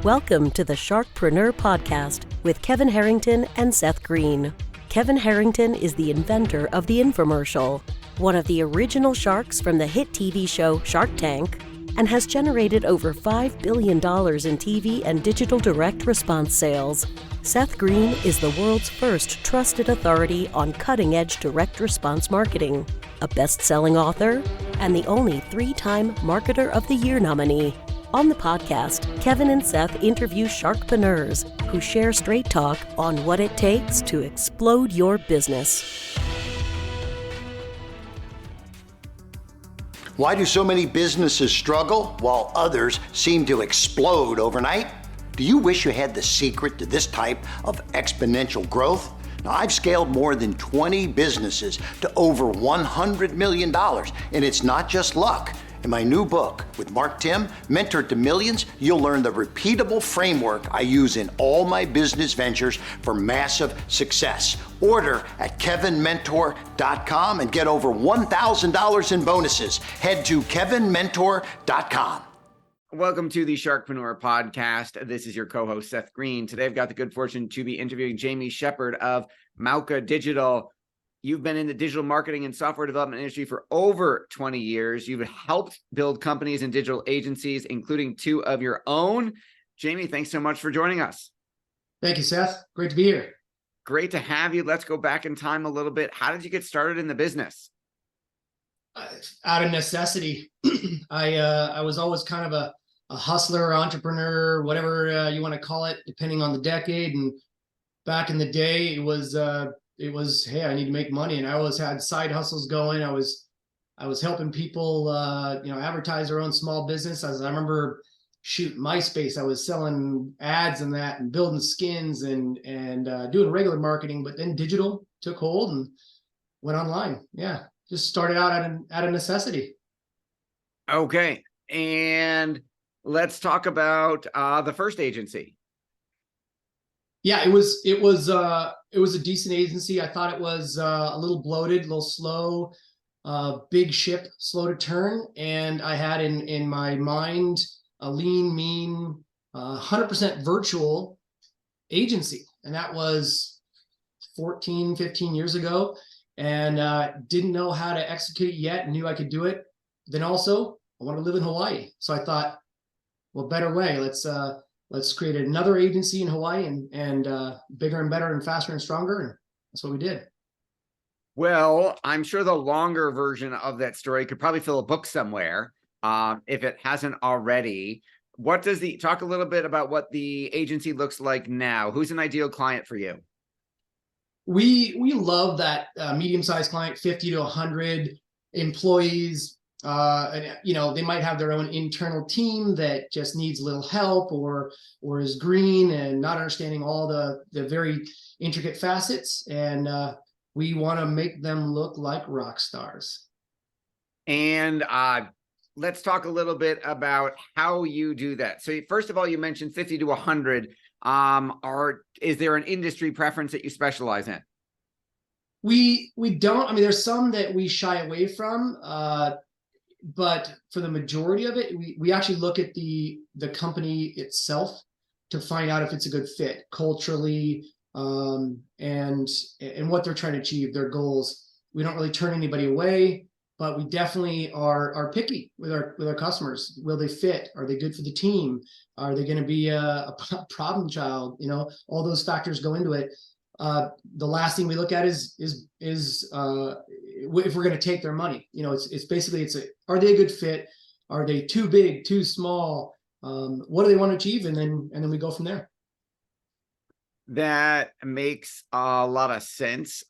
Welcome to the Sharkpreneur podcast with Kevin Harrington and Seth Greene. Kevin Harrington is the inventor of the infomercial, one of the original sharks from the hit TV show Shark Tank, and has generated over $5 billion in TV and digital direct response sales. Seth Greene is the world's first trusted authority on cutting-edge direct response marketing, a best-selling author, and the only 3-time Marketer of the Year nominee. On the podcast, Kevin and Seth interview sharkpreneurs who share straight talk on what it takes to explode your business. Why do so many businesses struggle while others seem to explode overnight? Do you wish you had the secret to this type of exponential growth? Now, I've scaled more than 20 businesses to over $100 million, and it's not just luck. In my new book with Mark Tim, Mentor to Millions, you'll learn the repeatable framework I use in all my business ventures for massive success. Order at kevinmentor.com and get over $1,000 in bonuses. Head to kevinmentor.com. Welcome to the Sharkpreneur podcast. This is your co-host, Seth Greene. Today, I've got the good fortune to be interviewing Jamie Sheppard of Mauka Digital. You've been in the digital marketing and software development industry for over 20 years. You've helped build companies and digital agencies, including 2 of your own. Jamie, thanks so much for joining us. Thank you, Seth. Great to be here. Great to have you. Let's go back in time a little bit. How did you get started in the business? Out of necessity. I was always kind of a hustler, entrepreneur, whatever you want to call it, depending on the decade. And back in the day, it was, hey, I need to make money. And I always had side hustles going. I was helping people, advertise their own small business. As I remember, MySpace, I was selling ads and that and building skins and doing regular marketing, but then digital took hold and went online. Yeah. Just started out out of necessity. Okay. And let's talk about the first agency. Yeah, it was a decent agency. I thought it was a little bloated, a little slow, big ship, slow to turn. And I had in my mind a lean, mean, 100% virtual agency. And that was 14, 15 years ago. And didn't know how to execute it yet, knew I could do it. Then also, I want to live in Hawaii. So I thought, well, better way. Let's create another agency in Hawaii and bigger and better and faster and stronger. And that's what we did. Well, I'm sure the longer version of that story could probably fill a book somewhere, if it hasn't already. Talk a little bit about what the agency looks like now. Who's an ideal client for you? We love that medium-sized client, 50 to 100 employees. And they might have their own internal team that just needs a little help or is green and not understanding all the very intricate facets. And we want to make them look like rock stars. And let's talk a little bit about how you do that. So first of all, you mentioned 50 to 100. Is there an industry preference that you specialize in? We don't. I mean, there's some that we shy away from. But for the majority of it, we actually look at the company itself to find out if it's a good fit culturally, and what they're trying to achieve, their goals. We don't really turn anybody away, but we definitely are picky with our customers. Will they fit? Are they good for the team? Are they going to be a problem child? All those factors go into it. The last thing we look at is if we're going to take their money. Are they a good fit? Are they too big, too small? What do they want to achieve? And then we go from there. That makes a lot of sense.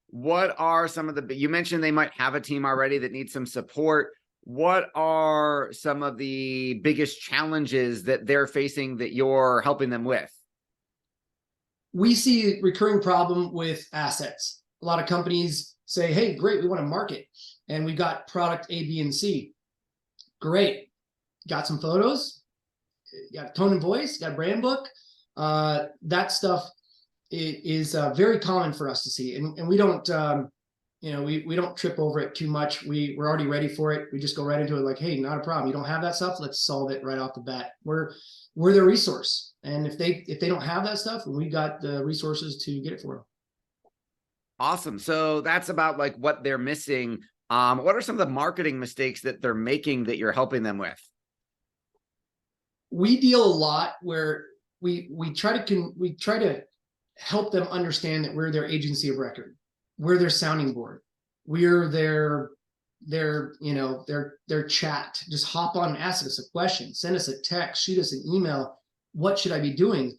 What are some of you mentioned they might have a team already that needs some support. What are some of the biggest challenges that they're facing that you're helping them with? We see a recurring problem with assets. A lot of companies say, hey, great, we want to market. And we got product A, B, and C. Great. Got some photos, got a tone and voice, got a brand book. That stuff is very common for us to see. And we don't, we don't trip over it too much. We're already ready for it. We just go right into it like, hey, not a problem. You don't have that stuff. Let's solve it right off the bat. we're their resource. And if they don't have that stuff, we got the resources to get it for them. Awesome. So that's about like what they're missing. What are some of the marketing mistakes that they're making that you're helping them with? We deal a lot where we try to help them understand that we're their agency of record. We're their sounding board. We're their chat. Just hop on and ask us a question, send us a text, shoot us an email. What should I be doing?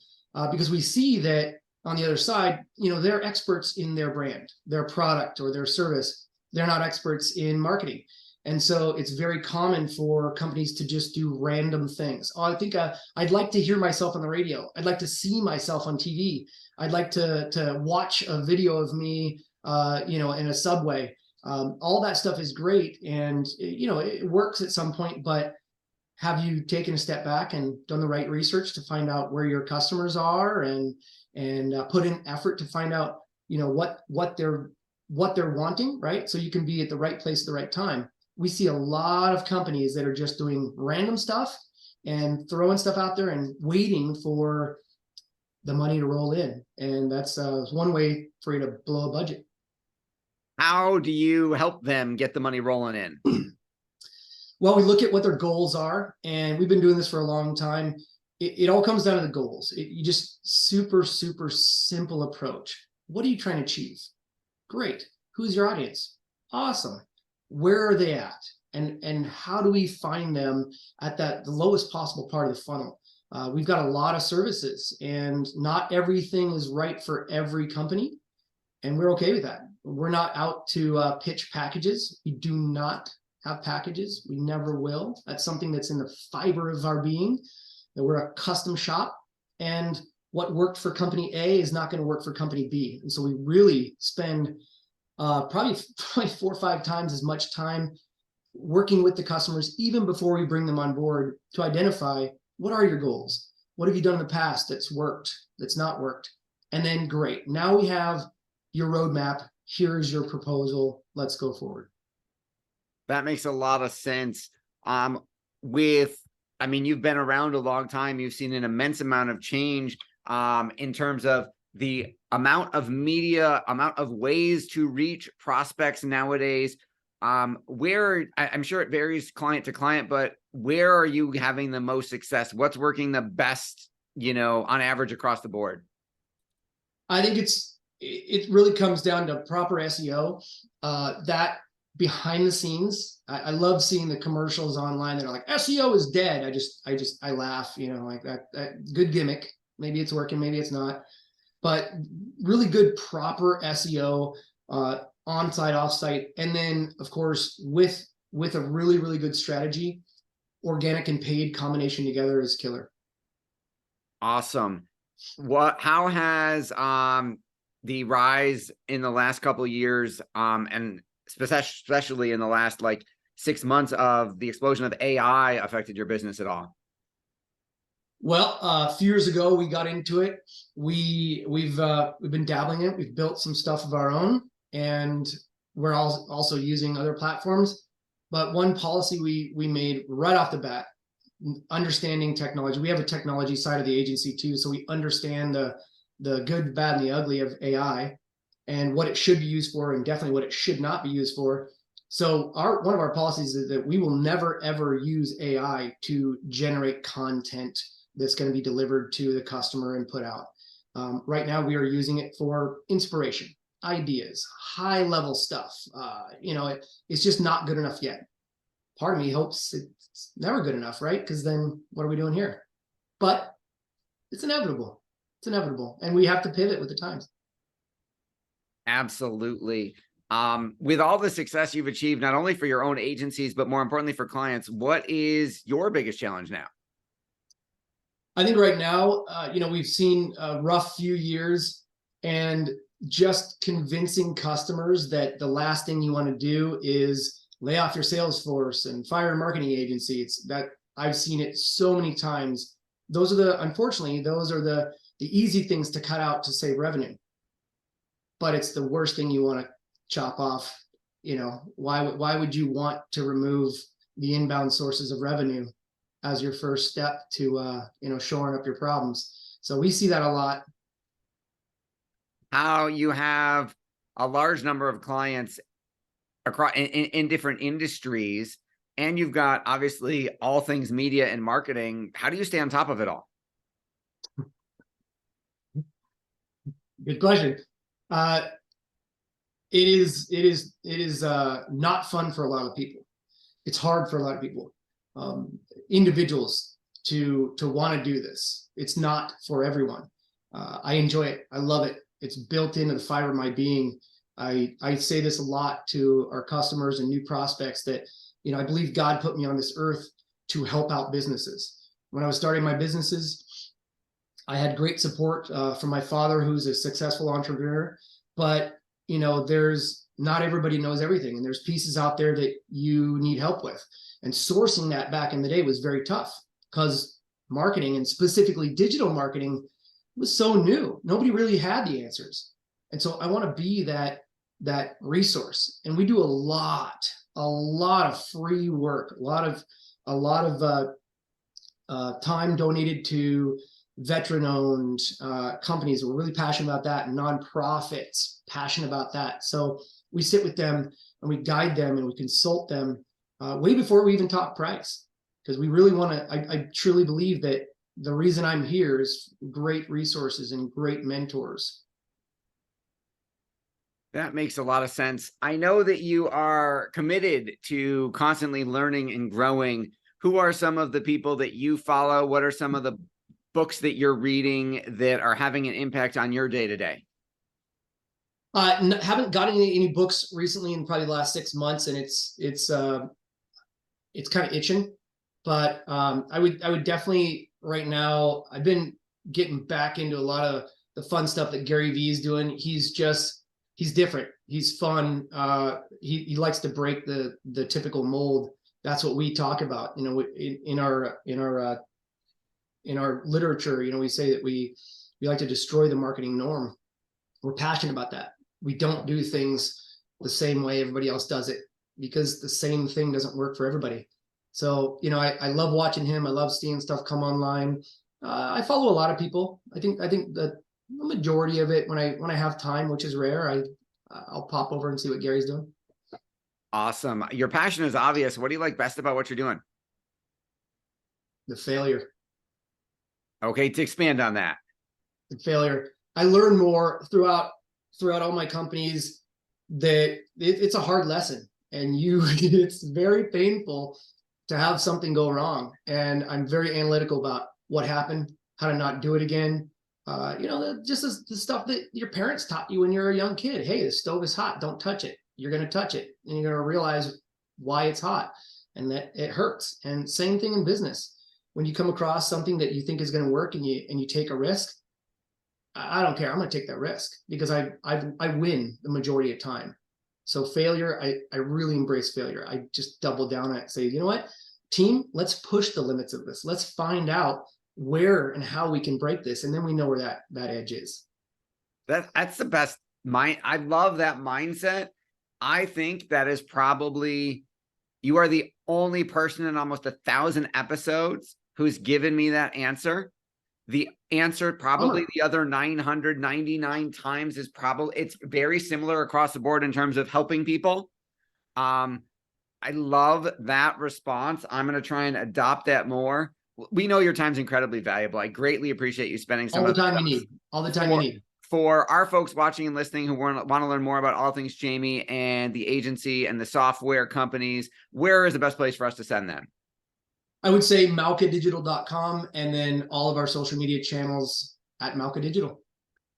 Because we see that on the other side, they're experts in their brand, their product, or their service. They're not experts in marketing. And so it's very common for companies to just do random things. Oh, I think I'd like to hear myself on the radio. I'd like to see myself on TV. I'd like to watch a video of me, in a subway. All that stuff is great, and it works at some point. But have you taken a step back and done the right research to find out where your customers are, and put in effort to find out what they're wanting, right? So you can be at the right place at the right time. We see a lot of companies that are just doing random stuff and throwing stuff out there and waiting for the money to roll in. And that's one way for you to blow a budget. How do you help them get the money rolling in? Well, we look at what their goals are, and we've been doing this for a long time. It all comes down to the goals. You just super, super simple approach. What are you trying to achieve? Great. Who's your audience? Awesome. Where are they at? And how do we find them at the lowest possible part of the funnel? We've got a lot of services, and not everything is right for every company. And we're okay with that. We're not out to pitch packages. We do not have packages. We never will. That's something that's in the fiber of our being, that we're a custom shop. And what worked for company A is not going to work for company B. And so we really spend probably 4 or 5 times as much time working with the customers, even before we bring them on board, to identify what are your goals? What have you done in the past that's worked, that's not worked? And then great, now we have your roadmap. Here's your proposal. Let's go forward. That makes a lot of sense. You've been around a long time. You've seen an immense amount of change in terms of the amount of media, amount of ways to reach prospects nowadays. Where I'm sure it varies client to client, but where are you having the most success? What's working the best, on average across the board? I think it really comes down to proper SEO. That behind the scenes, I love seeing the commercials online that are like, SEO is dead. I laugh, like that good gimmick. Maybe it's working, maybe it's not. But really good, proper SEO, on-site, off-site. And then, of course, with a really, really good strategy, organic and paid combination together is killer. Awesome. How has the rise in the last couple of years, and especially in the last 6 months of the explosion of AI affected your business at all? Well, a few years ago, we got into it. We've been dabbling in it. We've built some stuff of our own, and we're also using other platforms. But one policy we made right off the bat, understanding technology. We have a technology side of the agency too, so we understand the good, bad, and the ugly of AI, and what it should be used for, and definitely what it should not be used for. So one of our policies is that we will never, ever use AI to generate content that's going to be delivered to the customer and put out. Right now, we are using it for inspiration, ideas, high-level stuff. It's just not good enough yet. Part of me hopes it's never good enough, right? Because then what are we doing here? But it's inevitable. It's inevitable. And we have to pivot with the times. Absolutely. With all the success you've achieved, not only for your own agencies, but more importantly for clients, what is your biggest challenge now? I think right now, we've seen a rough few years, and just convincing customers that the last thing you want to do is lay off your sales force and fire a marketing agency. I've seen it so many times. Unfortunately, those are the easy things to cut out to save revenue. But it's the worst thing you want to chop off. Why would you want to remove the inbound sources of revenue as your first step to, shoring up your problems. So we see that a lot. How you have a large number of clients across in different industries, and you've got obviously all things media and marketing. How do you stay on top of it all? Good question. It is not fun for a lot of people. It's hard for a lot of people, individuals to want to do this. It's not for everyone. I enjoy it. I love it. It's built into the fiber of my being. I say this a lot to our customers and new prospects that, I believe God put me on this earth to help out businesses. When I was starting my businesses, I had great support from my father, who's a successful entrepreneur, but there's not everybody knows everything, and there's pieces out there that you need help with. And sourcing that back in the day was very tough because marketing, and specifically digital marketing, was so new. Nobody really had the answers. And so I want to be that resource. And we do a lot of free work, a lot of time donated to veteran-owned companies. We're really passionate about that, and nonprofits, passionate about that. So we sit with them and we guide them and we consult them way before we even talk price, because we really want to. I truly believe that the reason I'm here is great resources and great mentors. That makes a lot of sense. I know that you are committed to constantly learning and growing. Who are some of the people that you follow? What are some of the books that you're reading that are having an impact on your day-to-day? Haven't gotten any books recently in probably the last 6 months, and it's kind of itching. But I would definitely, right now, I've been getting back into a lot of the fun stuff that Gary Vee is doing. He's different. He's fun. He likes to break the typical mold. That's what we talk about. In our literature, we say that we like to destroy the marketing norm. We're passionate about that. We don't do things the same way everybody else does it, because the same thing doesn't work for everybody. So, I love watching him. I love seeing stuff come online. I follow a lot of people. I think the majority of it, when I have time, which is rare, I'll pop over and see what Gary's doing. Awesome. Your passion is obvious. What do you like best about what you're doing? The failure. Okay, to expand on that. The failure. I learn more throughout all my companies that it's a hard lesson, and it's very painful to have something go wrong. And I'm very analytical about what happened, how to not do it again. Just the stuff that your parents taught you when you're a young kid. Hey, the stove is hot. Don't touch it. You're going to touch it, and you're going to realize why it's hot and that it hurts. And same thing in business. When you come across something that you think is going to work and you take a risk, I don't care. I'm going to take that risk because I win the majority of time. So failure, I really embrace failure. I just double down on it and say, you know what, team, let's push the limits of this. Let's find out where and how we can break this. And then we know where that edge is. That's the best mind. I love that mindset. I think that is probably, you are the only person in almost 1,000 episodes who's given me that answer. The answer probably the other 999 times is probably, it's very similar across the board in terms of helping people. I love that response. I'm going to try and adopt that more. We know your time's incredibly valuable. I greatly appreciate you spending some all the time you need. All the time you need. For our folks watching and listening who want to learn more about all things Jamie and the agency and the software companies, where is the best place for us to send them? I would say maukadigital.com, and then all of our social media channels at Mauka Digital.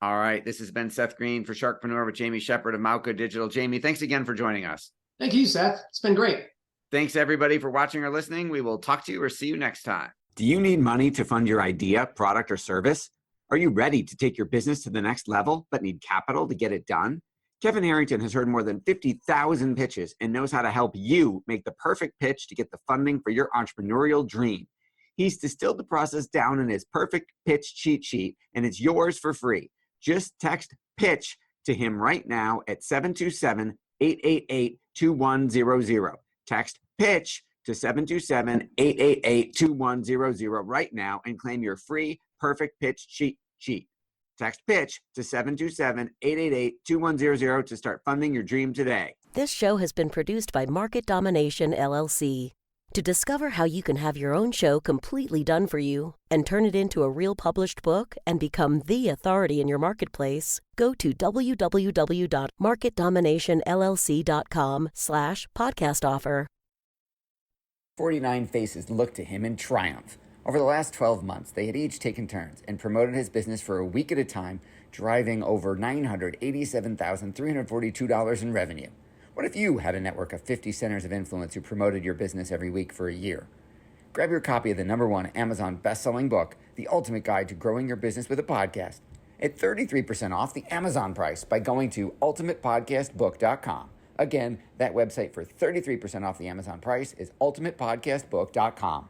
All right. This has been Seth Greene for Sharkpreneur with Jamie Sheppard of Mauka Digital. Jamie, thanks again for joining us. Thank you, Seth. It's been great. Thanks, everybody, for watching or listening. We will talk to you or see you next time. Do you need money to fund your idea, product, or service? Are you ready to take your business to the next level, but need capital to get it done? Kevin Harrington has heard more than 50,000 pitches and knows how to help you make the perfect pitch to get the funding for your entrepreneurial dream. He's distilled the process down in his perfect pitch cheat sheet, and it's yours for free. Just text PITCH to him right now at 727-888-2100. Text PITCH to 727-888-2100 right now and claim your free perfect pitch cheat sheet. Text PITCH to 727-888-2100 to start funding your dream today. This show has been produced by Market Domination, LLC. To discover how you can have your own show completely done for you and turn it into a real published book and become the authority in your marketplace, go to www.marketdominationllc.com/podcast offer. 49 faces looked to him in triumph. Over the last 12 months, they had each taken turns and promoted his business for a week at a time, driving over $987,342 in revenue. What if you had a network of 50 centers of influence who promoted your business every week for a year? Grab your copy of the #1 Amazon best-selling book, The Ultimate Guide to Growing Your Business with a Podcast, at 33% off the Amazon price by going to ultimatepodcastbook.com. Again, that website for 33% off the Amazon price is ultimatepodcastbook.com.